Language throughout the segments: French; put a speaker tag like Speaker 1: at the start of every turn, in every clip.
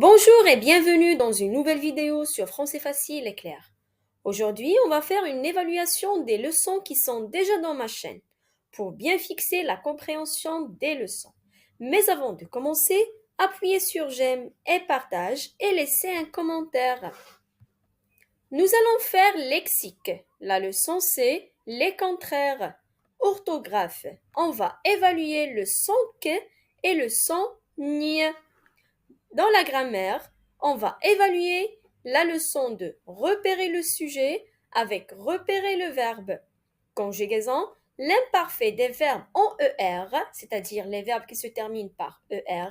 Speaker 1: Bonjour et bienvenue dans une nouvelle vidéo sur Français facile et clair. Aujourd'hui, on va faire une évaluation des leçons qui sont déjà dans ma chaîne pour bien fixer la compréhension des leçons. Mais avant de commencer, appuyez sur j'aime et partage et laissez un commentaire. Nous allons faire lexique. La leçon c'est les contraires. Orthographe. On va évaluer le son que et le son ni. Dans la grammaire, on va évaluer la leçon de repérer le sujet avec repérer le verbe. Conjugaison, l'imparfait des verbes en ER, c'est-à-dire les verbes qui se terminent par ER,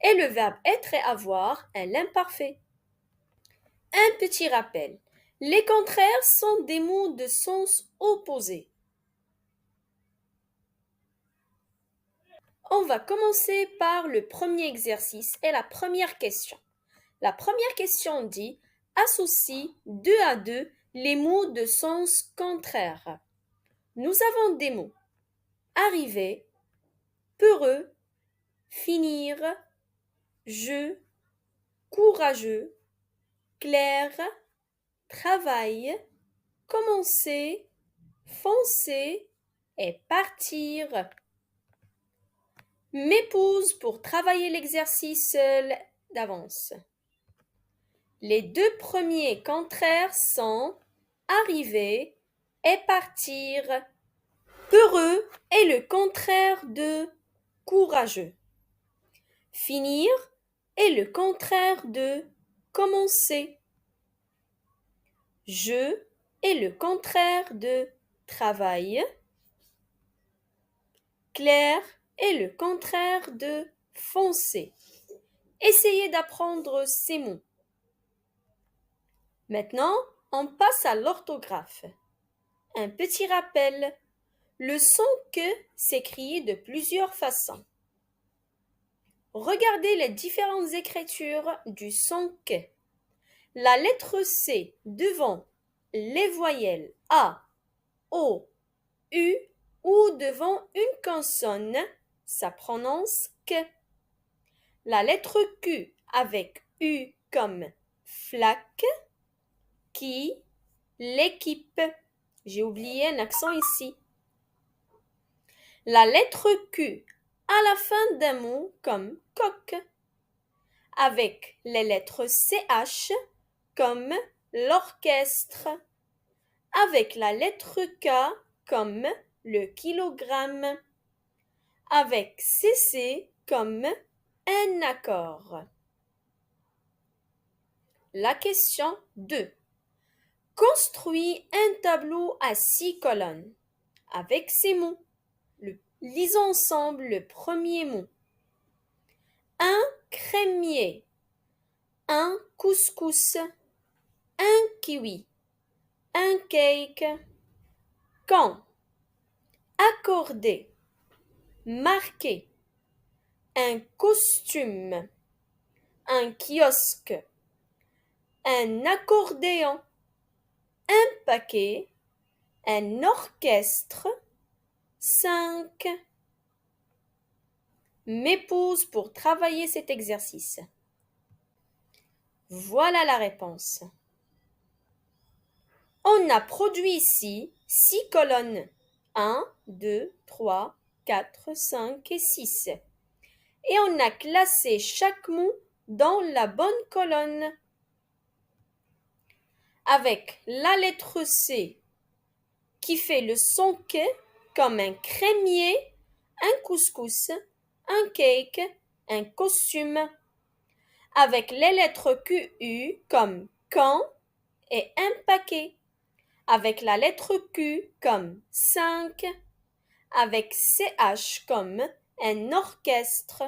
Speaker 1: et le verbe être et avoir, l'imparfait. Un petit rappel. Les contraires sont des mots de sens opposé. On va commencer par le premier exercice et la première question. La première question dit « Associe deux à deux les mots de sens contraire ». Nous avons des mots « arriver »,« peureux »,« finir »,« je »,« courageux »,« clair »,« travail »,« commencer »,« foncer » et « partir ». M'épouse pour travailler l'exercice d'avance. Les deux premiers contraires sont arriver et partir. Peureux est le contraire de courageux. Finir est le contraire de commencer. Je est le contraire de travail. Clair est le contraire de foncer. Essayez d'apprendre ces mots. Maintenant, on passe à l'orthographe. Un petit rappel. Le son que s'écrit de plusieurs façons. Regardez les différentes écritures du son que. La lettre C devant les voyelles A, O, U ou devant une consonne, ça prononce que. La lettre Q avec U comme flaque, qui, l'équipe. J'ai oublié un accent ici. La lettre Q à la fin d'un mot comme coq, avec les lettres CH comme l'orchestre, avec la lettre K comme le kilogramme, avec CC comme un accord. La question 2. Construis un tableau à 6 colonnes avec ces mots. Lisons ensemble le premier mot. Un crémier, un couscous, un kiwi, un cake. Quand, accorder, marquer, un costume, un kiosque, un accordéon, un paquet, un orchestre, 5. M'épouse pour travailler cet exercice. Voilà la réponse. On a produit ici 6 colonnes. 1, 2, 3, 4, 5 et 6. Et on a classé chaque mot dans la bonne colonne. Avec la lettre C qui fait le son que comme un crémier, un couscous, un cake, un costume. Avec les lettres QU comme quand et un paquet. Avec la lettre Q comme 5. Avec CH comme un orchestre.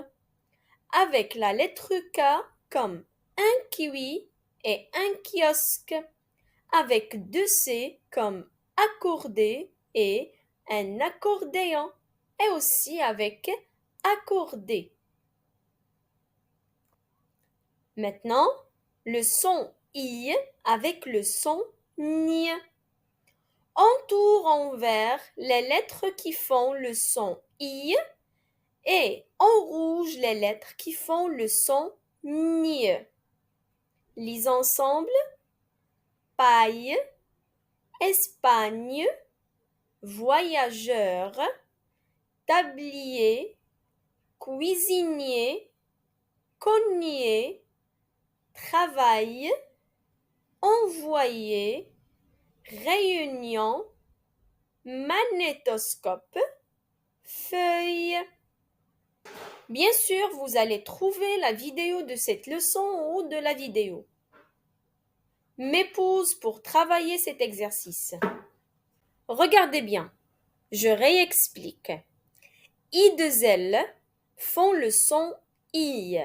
Speaker 1: Avec la lettre K comme un kiwi et un kiosque. Avec 2C comme accordé et un accordéon. Et aussi avec accordé. Maintenant, le son I avec le son NI. Entoure en vert les lettres qui font le son I et en rouge les lettres qui font le son nie. Lisons ensemble. Paille, Espagne, voyageur, tablier, cuisinier, cognier, travail, envoyer, réunion, magnétoscope, feuille. Bien sûr, vous allez trouver la vidéo de cette leçon en haut de la vidéo. Mes pauses pour travailler cet exercice. Regardez bien, je réexplique. I de L font le son I.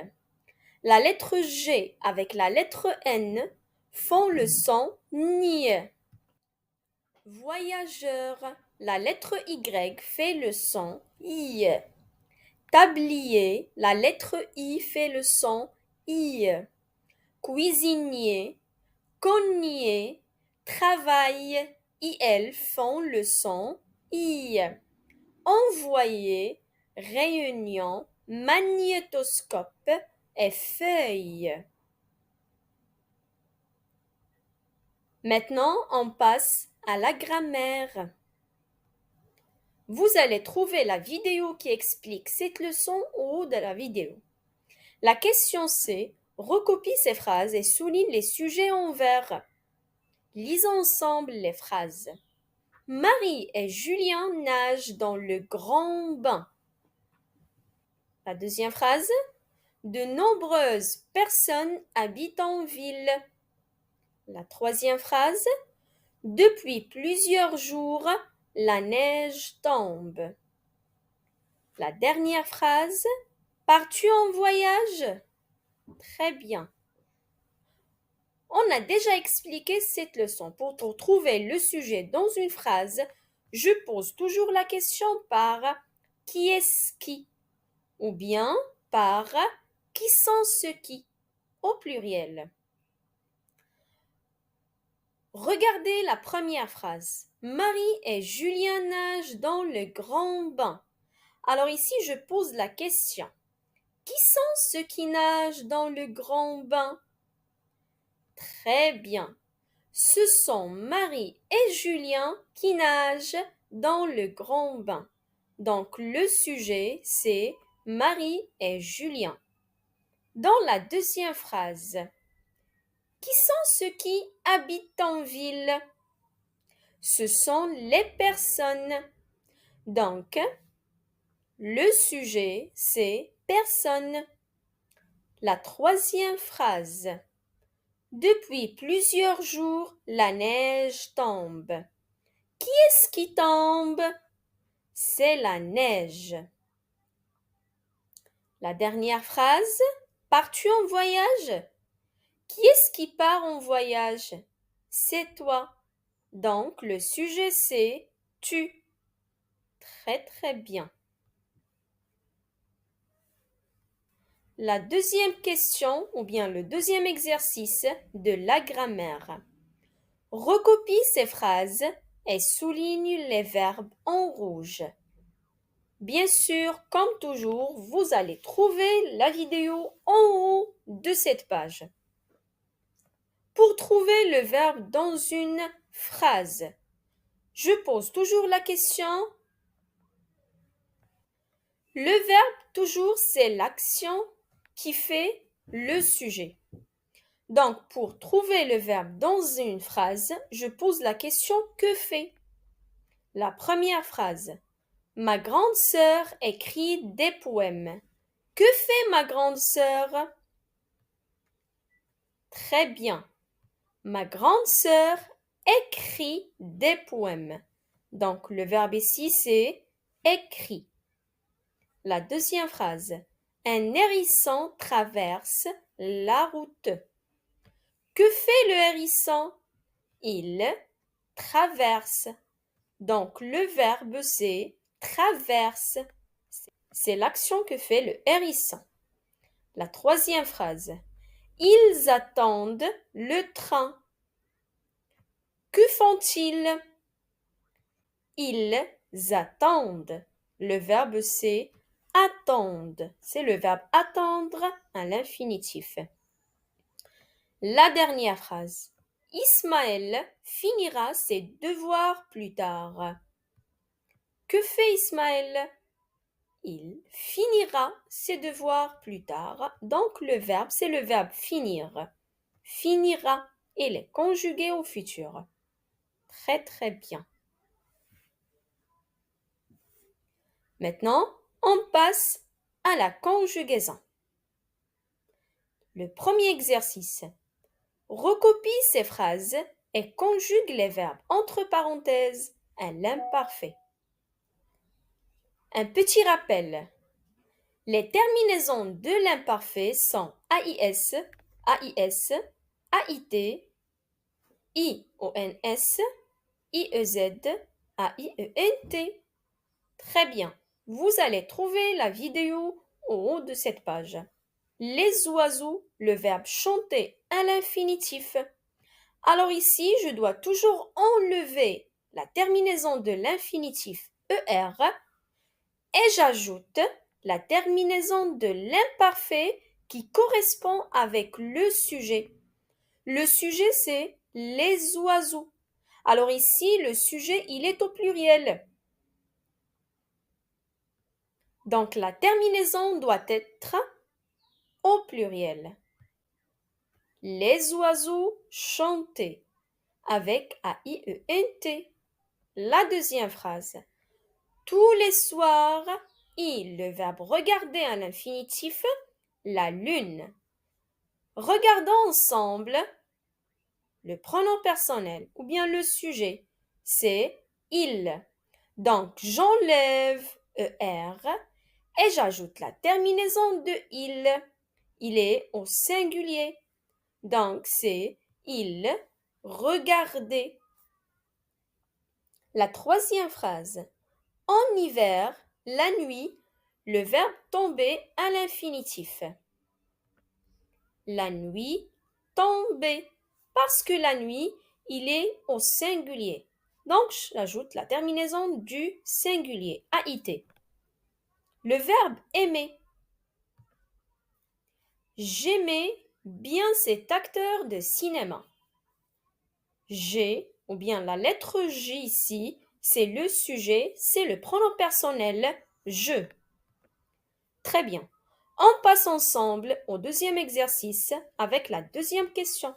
Speaker 1: La lettre G avec la lettre N font le son NI. Voyageur, la lettre Y fait le son I. Tablier, la lettre I fait le son I. Cuisinier, cognier, travail, IL font le son I. Envoyer, réunion, magnétoscope et feuille. Maintenant, on passe à la grammaire. Vous allez trouver la vidéo qui explique cette leçon au haut de la vidéo. La question c'est recopie ces phrases et souligne les sujets en vert. Lisons ensemble les phrases. Marie et Julien nagent dans le grand bain. La deuxième phrase. De nombreuses personnes habitent en ville. La troisième phrase. Depuis plusieurs jours, la neige tombe. La dernière phrase. Pars-tu en voyage? Très bien. On a déjà expliqué cette leçon. Pour trouver le sujet dans une phrase, je pose toujours la question par qui est-ce qui ou bien par qui sont ceux qui au pluriel. Regardez la première phrase. Marie et Julien nagent dans le grand bain. Alors ici, je pose la question. Qui sont ceux qui nagent dans le grand bain? Très bien. Ce sont Marie et Julien qui nagent dans le grand bain. Donc le sujet, c'est Marie et Julien. Dans la deuxième phrase, qui sont ceux qui habitent en ville? Ce sont les personnes. Donc, le sujet, c'est personne. La troisième phrase. Depuis plusieurs jours, la neige tombe. Qui est-ce qui tombe? C'est la neige. La dernière phrase. Pars-tu en voyage? Qui est-ce qui part en voyage? C'est toi. Donc, le sujet, c'est tu. Très, très bien. La deuxième question, ou bien le deuxième exercice de la grammaire. Recopie ces phrases et souligne les verbes en rouge. Bien sûr, comme toujours, vous allez trouver la vidéo en haut de cette page. Pour trouver le verbe dans une phrase, je pose toujours la question. Le verbe, toujours, c'est l'action qui fait le sujet. Donc, pour trouver le verbe dans une phrase, je pose la question que fait? La première phrase. Ma grande sœur écrit des poèmes. Que fait ma grande sœur? Très bien. Ma grande sœur écrit des poèmes. Donc, le verbe ici, c'est écrit. La deuxième phrase. Un hérisson traverse la route. Que fait le hérisson? Il traverse. Donc, le verbe, c'est traverse. C'est l'action que fait le hérisson. La troisième phrase. Ils attendent le train. Que font-ils? Ils attendent. Le verbe, c'est attendent. C'est le verbe attendre à l'infinitif. La dernière phrase. Ismaël finira ses devoirs plus tard. Que fait Ismaël? Il finira ses devoirs plus tard. Donc le verbe, c'est le verbe finir. Finira. Il est conjugué au futur. Très très bien. Maintenant, on passe à la conjugaison. Le premier exercice. Recopie ces phrases et conjugue les verbes entre parenthèses à l'imparfait. Un petit rappel. Les terminaisons de l'imparfait sont AIS, AIS, AIT, IONS, IEZ, AIENT. Très bien. Vous allez trouver la vidéo au haut de cette page. Les oiseaux, le verbe chanter à l'infinitif. Alors ici, je dois toujours enlever la terminaison de l'infinitif ER et j'ajoute la terminaison de l'imparfait qui correspond avec le sujet. Le sujet, c'est les oiseaux. Alors ici, le sujet, il est au pluriel. Donc la terminaison doit être au pluriel. Les oiseaux chantaient avec AIENT. La deuxième phrase. Tous les soirs, le verbe regarder à l'infinitif, la lune. Regardons ensemble le pronom personnel ou bien le sujet. C'est il. Donc j'enlève ER et j'ajoute la terminaison de il. Il est au singulier. Donc c'est il regardait. La troisième phrase. En hiver, la nuit, le verbe tomber à l'infinitif. La nuit tombait. Parce que la nuit, il est au singulier. Donc, j'ajoute la terminaison du singulier, AIT. Le verbe aimer. J'aimais bien cet acteur de cinéma. J'ai, ou bien la lettre J ici, c'est le sujet, c'est le pronom personnel je. Très bien. On passe ensemble au deuxième exercice avec la deuxième question.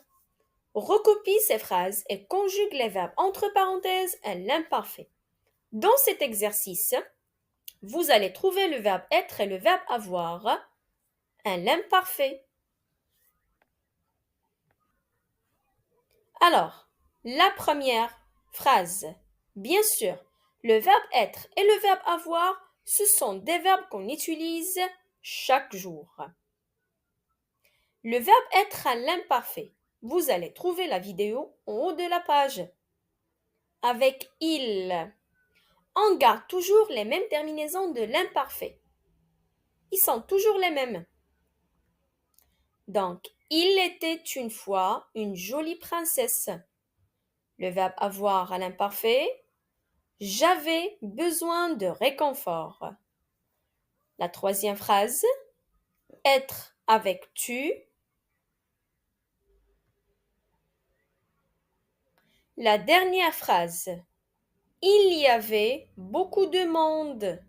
Speaker 1: Recopie ces phrases et conjugue les verbes entre parenthèses à l'imparfait. Dans cet exercice, vous allez trouver le verbe être et le verbe avoir à l'imparfait. Alors, la première phrase. Bien sûr, le verbe être et le verbe avoir, ce sont des verbes qu'on utilise chaque jour. Le verbe être à l'imparfait. Vous allez trouver la vidéo en haut de la page. Avec il, on garde toujours les mêmes terminaisons de l'imparfait. Ils sont toujours les mêmes. Donc, il était une fois une jolie princesse. Le verbe avoir à l'imparfait. J'avais besoin de réconfort. La troisième phrase. Être avec tu. La dernière phrase. Il y avait beaucoup de monde.